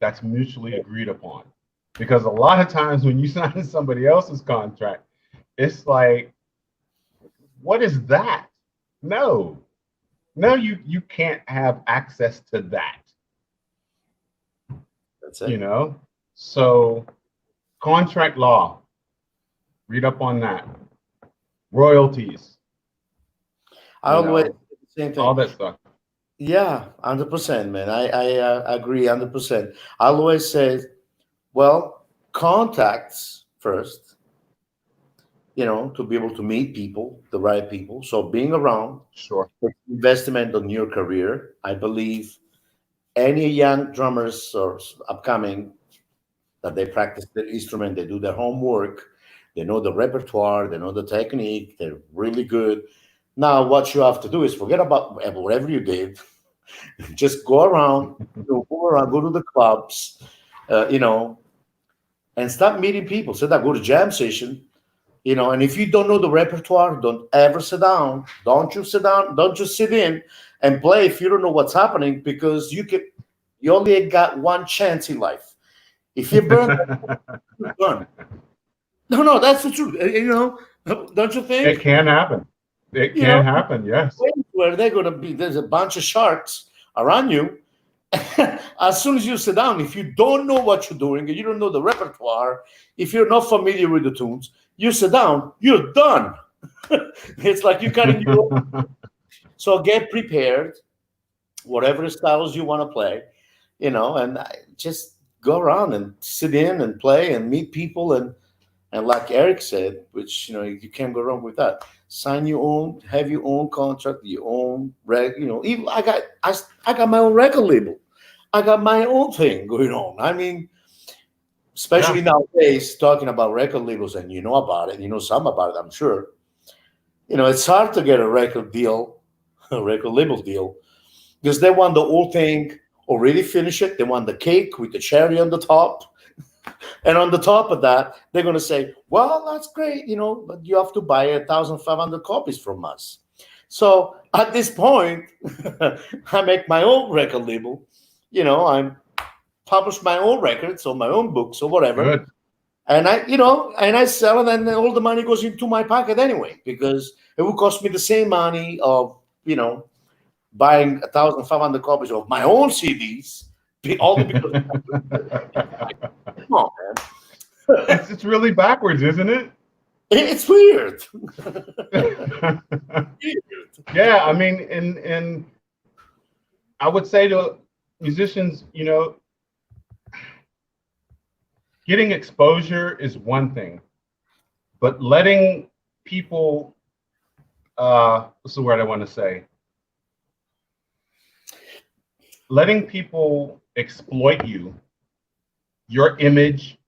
Speaker 2: that's mutually agreed upon. Because a lot of times when you sign somebody else's contract, it's like, what is that? No, no, you can't have access to that.
Speaker 1: That's
Speaker 2: You
Speaker 1: it.
Speaker 2: know, so contract law, read up on that. Royalties,
Speaker 1: I always say the same
Speaker 2: all
Speaker 1: thing.
Speaker 2: that stuff.
Speaker 1: Yeah, 100%, man. I agree 100%. I always say, well, contacts first, to be able to meet people, the right people. So being around,
Speaker 2: Sure.
Speaker 1: investment on your career. I believe any young drummers or upcoming that they practice their instrument, they do their homework, they know the repertoire, they know the technique, they're really good. Now, what you have to do is forget about whatever you did. Just go around, go to the clubs, you know, and start meeting people. So that go to jam session, and if you don't know the repertoire, don't ever sit down. Don't you sit down. Don't just sit in and play if you don't know what's happening, because you only got one chance in life. If you burn, you're done. No, no, that's the truth. Don't you
Speaker 2: It
Speaker 1: think?
Speaker 2: can happen. It
Speaker 1: You know,
Speaker 2: can happen. Yes.
Speaker 1: where they're gonna be, there's a bunch of sharks around you. As soon as you sit down, if you don't know what you're doing, and you don't know the repertoire, if you're not familiar with the tunes, you sit down, you're done. It's like you cutting your. So get prepared, whatever styles you want to play, and just go around and sit in and play and meet people, and like Eric said, which you can't go wrong with that. Sign your own, have your own contract, your own Even I got my own record label. I got my own thing going on. I mean, especially
Speaker 2: Yeah.
Speaker 1: nowadays, talking about record labels, and you know about it, you know some about it, I'm sure. It's hard to get a record deal, a record label deal, because they want the whole thing already finished. It. They want the cake with the cherry on the top. And on the top of that, they're going to say, well, that's great, but you have to buy 1,500 copies from us. So at this point, I make my own record label. I publish my own records or my own books or whatever.
Speaker 2: Good.
Speaker 1: And I sell it, and all the money goes into my pocket anyway, because it would cost me the same money of, buying 1,500 copies of my own CDs, only because, come on, man.
Speaker 2: It's really backwards, isn't it?
Speaker 1: It's weird.
Speaker 2: Yeah, I mean, and I would say to musicians, getting exposure is one thing, but letting people, what's the word I want to say? Letting people exploit you, your image,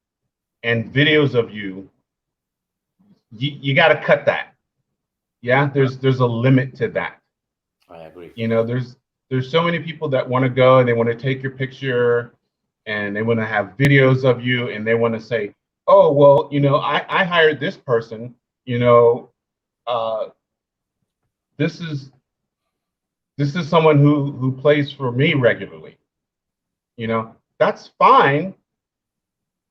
Speaker 2: and videos of you, you got to cut that. Yeah, there's a limit to that.
Speaker 1: I agree.
Speaker 2: There's so many people that want to go and they want to take your picture and they want to have videos of you and they want to say, oh, well, I hired this person, uh, this is someone who plays for me regularly. That's fine,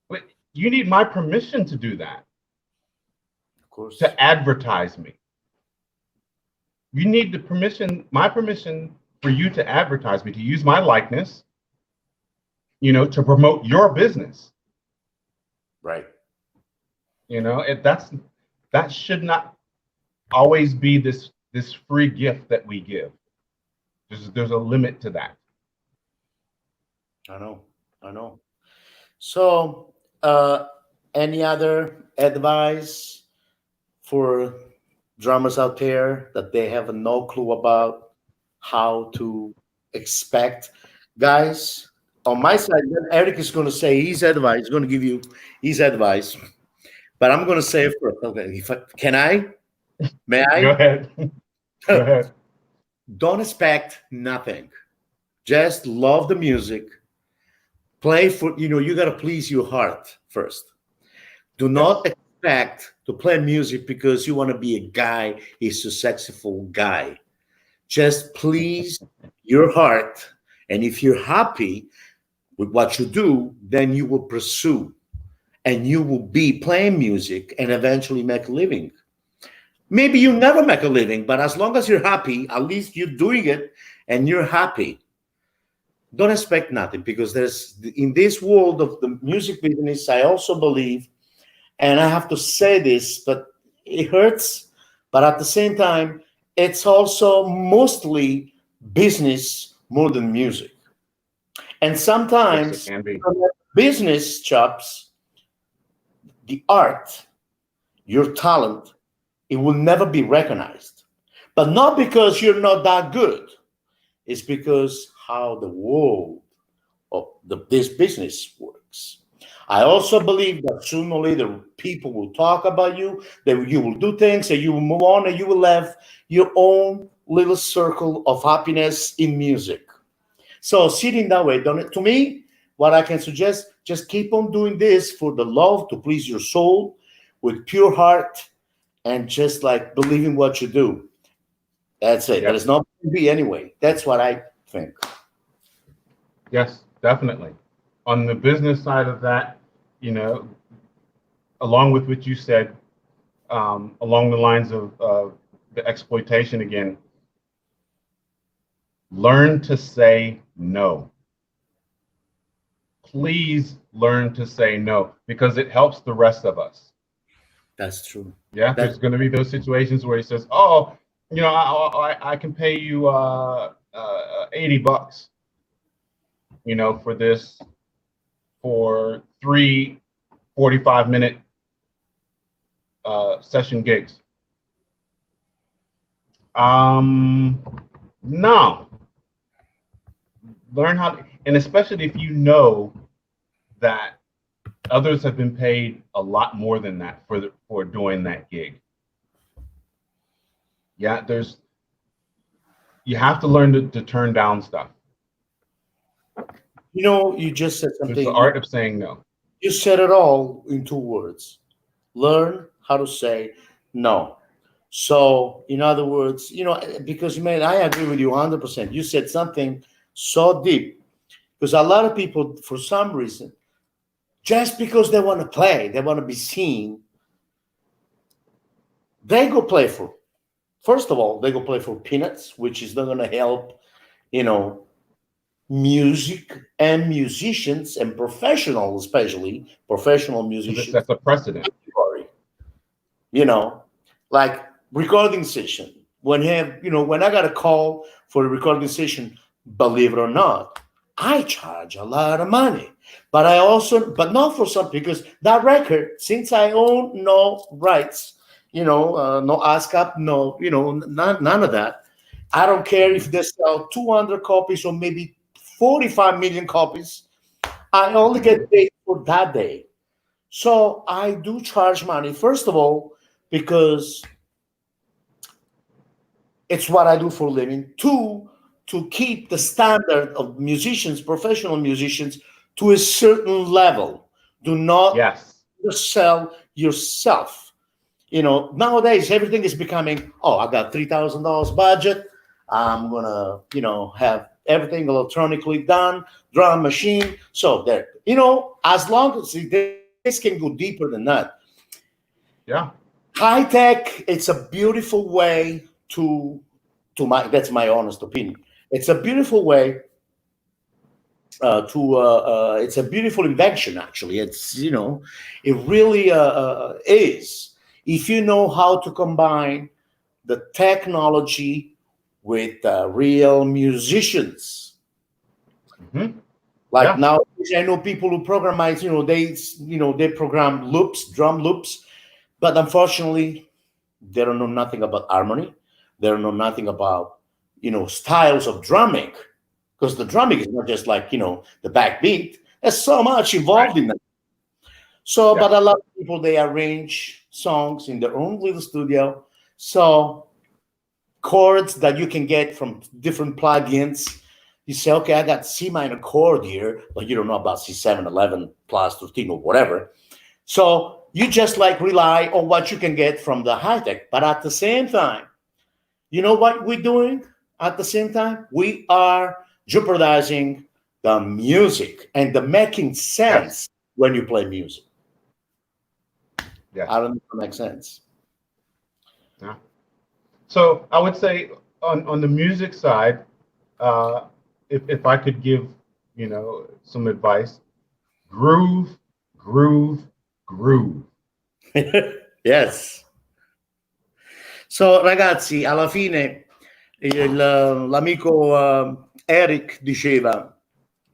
Speaker 2: but you need my permission to do that,
Speaker 1: Of course.
Speaker 2: to advertise me. You need my permission for you to advertise me, to use my likeness, to promote your business.
Speaker 1: Right.
Speaker 2: That should not always be this free gift that we give. There's a limit to that.
Speaker 1: I know. So, any other advice for drummers out there that they have no clue about how to expect? Guys, on my side, Eric is going to say his advice. He's going to give you his advice, but I'm going to say it first. Okay, can I? May I?
Speaker 2: Go ahead. Go ahead.
Speaker 1: Don't expect nothing. Just love the music. Play for, you got to please your heart first. Do not expect to play music because you want to be a guy, a successful guy. Just please your heart. And if you're happy with what you do, then you will pursue and you will be playing music and eventually make a living. Maybe you never make a living, but as long as you're happy, at least you're doing it and you're happy. Don't expect nothing, because there's, in this world of the music business, I also believe, and I have to say this, but it hurts, but at the same time, it's also mostly business more than music. And
Speaker 2: Yes, it
Speaker 1: sometimes
Speaker 2: can be.
Speaker 1: business chops, the art, your talent, it will never be recognized. But not because you're not that good. It's because how the world of this business works. I also believe that sooner or later people will talk about you, that you will do things, that you will move on, and you will have your own little circle of happiness in music. So sitting that way, don't it, to me, what I can suggest, just keep on doing this for the love to please your soul with pure heart and just like believing what you do. That's it.
Speaker 2: Yep.
Speaker 1: There's no be anyway. That's what I think.
Speaker 2: Yes, definitely. On the business side of that, you know, along with what you said, along the lines of the exploitation again, learn to say no. Please learn to say no, because it helps the rest of us.
Speaker 1: That's true.
Speaker 2: Yeah, there's going to be those situations where he says, "Oh, you know, I can pay you $80, you know, for this, for 3 45-minute session gigs." No. Learn how to, and especially if you know that others have been paid a lot more than that for doing that gig. Yeah, you have to learn to turn down stuff.
Speaker 1: You know, you just said
Speaker 2: There's the
Speaker 1: something.
Speaker 2: art of saying no.
Speaker 1: You said it all in 2 words. Learn how to say no. So, in other words, you know, because man, I agree with you 100%. You said something so deep because a lot of people, for some reason, just because they want to play, they want to be seen, they go play for. First of all, they go play for peanuts, which is not going to help, you know, music and musicians and professional, especially professional musicians.
Speaker 2: That's a precedent.
Speaker 1: You know, like recording session. When I got a call for a recording session, believe it or not, I charge a lot of money. But but not for something because that record, since I own no rights, no ASCAP, no, none of that. I don't care if they sell 200 copies or maybe 45 million copies. I only get paid for that day. So I do charge money, first of all, because it's what I do for a living. Two, to keep the standard of musicians, professional musicians, to a certain level. Do not sell yourself. Nowadays everything is becoming, I got $3,000 budget. I'm gonna, have everything electronically done, drum machine. So there, as long as this can go deeper than that.
Speaker 2: Yeah.
Speaker 1: High tech, it's a beautiful way that's my honest opinion. It's a beautiful way it's a beautiful invention, actually. It really is. If you know how to combine the technology with real musicians.
Speaker 2: Mm-hmm.
Speaker 1: Now, I know people who program, they program loops, drum loops, but unfortunately, they don't know nothing about harmony. They don't know nothing about, styles of drumming, because the drumming is not just like, the backbeat. There's so much involved in that. So, but a lot of people, they arrange songs in their own little studio. So chords that you can get from different plugins. You say, okay, I got C minor chord here, but you don't know about C7, 11, plus 13 or whatever. So you just like rely on what you can get from the high tech. But at the same time, you know what we're doing at the same time? We are jeopardizing the music and the making sense when you play music. I don't know if that makes sense.
Speaker 2: Yeah. So I would say on the music side, if I could give, some advice, groove, groove, groove.
Speaker 1: Yes. So ragazzi, alla fine l'amico Erik diceva,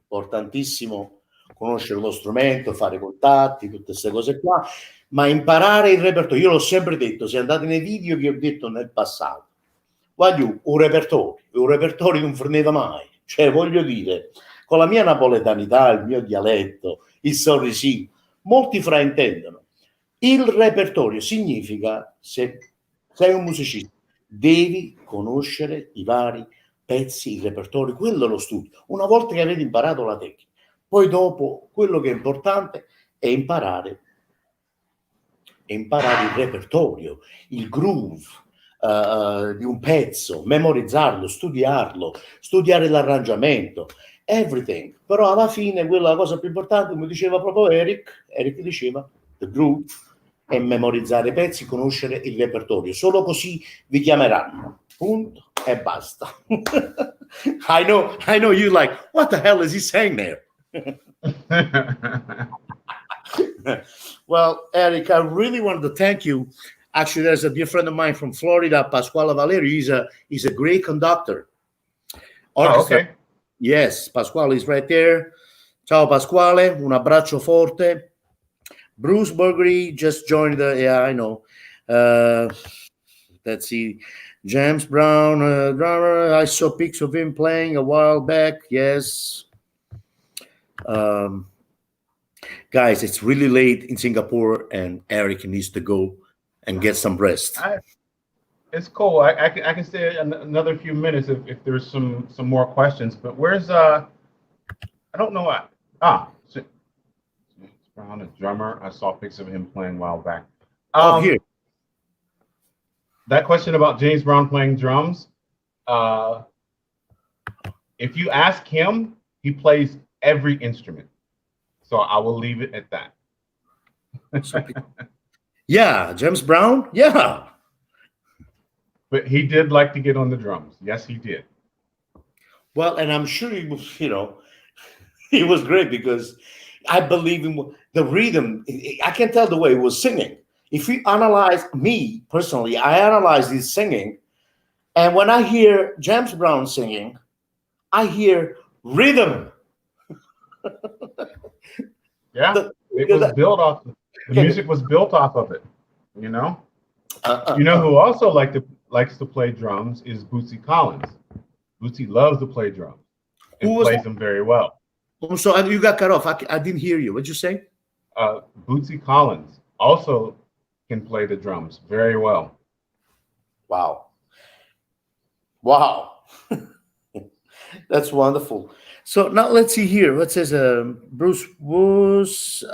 Speaker 1: importantissimo conoscere lo strumento, fare contatti, tutte queste cose qua. ma imparare il repertorio, io l'ho sempre detto, se andate nei video che ho detto nel passato, voglio un repertorio non forneva mai, cioè voglio dire, con la mia napoletanità, il mio dialetto, il sorrisino, molti fraintendono. Il repertorio significa, se sei un musicista, devi conoscere i vari pezzi, il repertorio, quello è lo studio. Una volta che avete imparato la tecnica, poi dopo quello che è importante è imparare il repertorio, il groove di un pezzo, memorizzarlo, studiare l'arrangiamento, everything. Però alla fine quella la cosa più importante, come diceva proprio Eric diceva, the groove, è memorizzare i pezzi, conoscere il repertorio. Solo così vi chiameranno. Punto e basta. I know you like, what the hell is he saying there? Well, Eric, I really wanted to thank you. Actually, there's a dear friend of mine from Florida, Pasquale Valerio. He's a great conductor.
Speaker 2: Oh,
Speaker 1: Orchestra.
Speaker 2: okay.
Speaker 1: Yes, Pasquale is right there. Ciao Pasquale, un abbraccio forte. Bruce Burgery just joined the, yeah, I know. Let's see. James Brown, drummer. I saw pics of him playing a while back. Yes. Um, Guys, it's really late in Singapore, and Eric needs to go and get some rest.
Speaker 2: It's cool. I can stay another few minutes if there's some more questions. But where's I don't know what James Brown, a drummer. I saw pics of him playing a while back.
Speaker 1: Here.
Speaker 2: That question about James Brown playing drums. If you ask him, he plays every instrument. So I will leave it at that.
Speaker 1: Yeah, James Brown. Yeah.
Speaker 2: But he did like to get on the drums. Yes, he did.
Speaker 1: Well, and I'm sure he was, he was great because I believe in the rhythm. I can tell the way he was singing. If you analyze me personally, I analyze his singing. And when I hear James Brown singing, I hear rhythm.
Speaker 2: Yeah, it was built off. The music was built off of it. You know. Who also likes to play drums is Bootsy Collins. Bootsy loves to play drums and plays them very well.
Speaker 1: So you got cut off. I didn't hear you. What'd you say?
Speaker 2: Bootsy Collins also can play the drums very well.
Speaker 1: Wow. That's wonderful. So now let's see here. What says Bruce was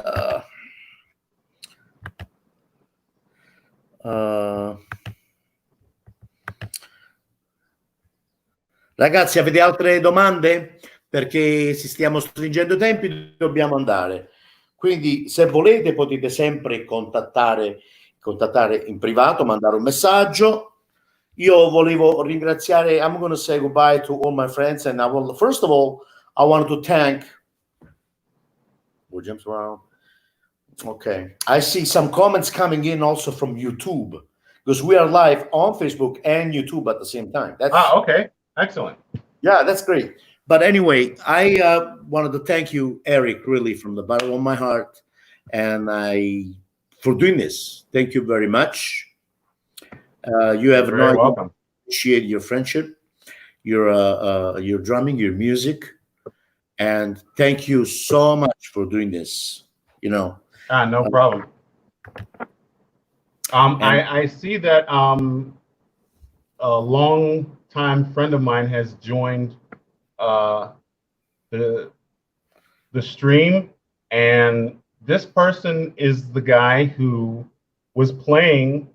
Speaker 1: ragazzi, avete altre domande? Perché si stiamo stringendo i tempi, dobbiamo andare. Quindi se volete potete sempre contattare in privato, mandare un messaggio. Io volevo ringraziare, I'm going to say goodbye to all my friends, and first of all, I wanted to thank James Brown. Okay. I see some comments coming in also from YouTube because we are live on Facebook and YouTube at the same time.
Speaker 2: Okay. Excellent.
Speaker 1: Yeah, that's great. But anyway, I wanted to thank you, Eric, really from the bottom of my heart, and for doing this. Thank you very much. You have
Speaker 2: You're very welcome.
Speaker 1: Appreciate your friendship, your drumming, your music, and thank you so much for doing this. No
Speaker 2: problem. I see that a long time friend of mine has joined the stream, and this person is the guy who was playing.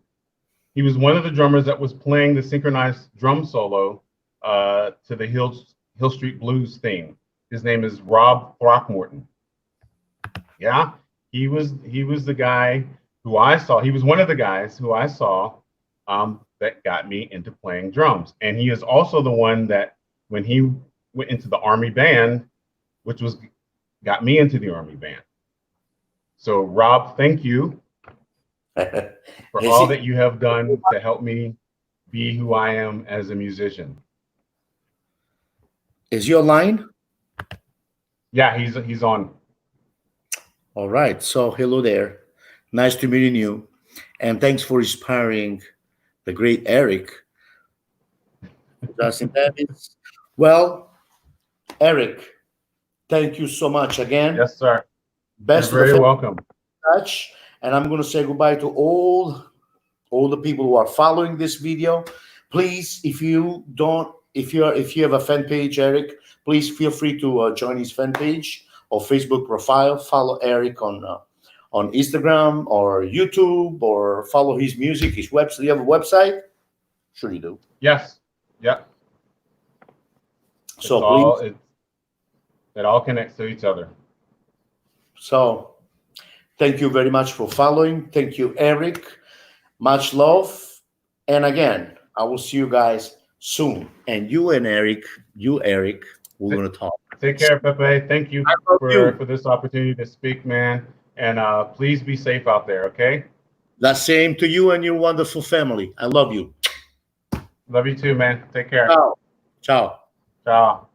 Speaker 2: He was one of the drummers that was playing the synchronized drum solo to the Hill Street Blues theme. His name is Rob Throckmorton. Yeah, he was the guy who I saw. He was one of the guys who I saw that got me into playing drums. And he is also the one that when he went into the Army band, which got me into the Army band. So Rob, thank you for all that you have done to help me be who I am as a musician.
Speaker 1: Is your line?
Speaker 2: Yeah, he's on.
Speaker 1: All right. So hello there. Nice to meeting you. And thanks for inspiring the great Eric. Justin Davis. Well, Eric, thank you so much again.
Speaker 2: Yes, sir. You're
Speaker 1: Best of the
Speaker 2: very
Speaker 1: family
Speaker 2: welcome.
Speaker 1: touch. And I'm going to say goodbye to all the people who are following this video. Please, if you don't, if you have a fan page, Eric, please feel free to join his fan page or Facebook profile. Follow Eric on Instagram or YouTube, or follow his music, his website. Do you have a website? Sure, you do.
Speaker 2: Yes. Yep. It's
Speaker 1: So please,
Speaker 2: all it all connects to each other.
Speaker 1: so thank you very much for following. Thank you, Eric. Much love. And again, I will see you guys soon. And Eric, we're
Speaker 2: Take,
Speaker 1: going to talk.
Speaker 2: take care, Pepe. Thank you
Speaker 1: I love
Speaker 2: for
Speaker 1: you.
Speaker 2: this opportunity to speak, man. And please be safe out there, okay?
Speaker 1: The same to you and your wonderful family. I love you.
Speaker 2: Love you too, man. Take care.
Speaker 1: Ciao. Ciao.
Speaker 2: Ciao.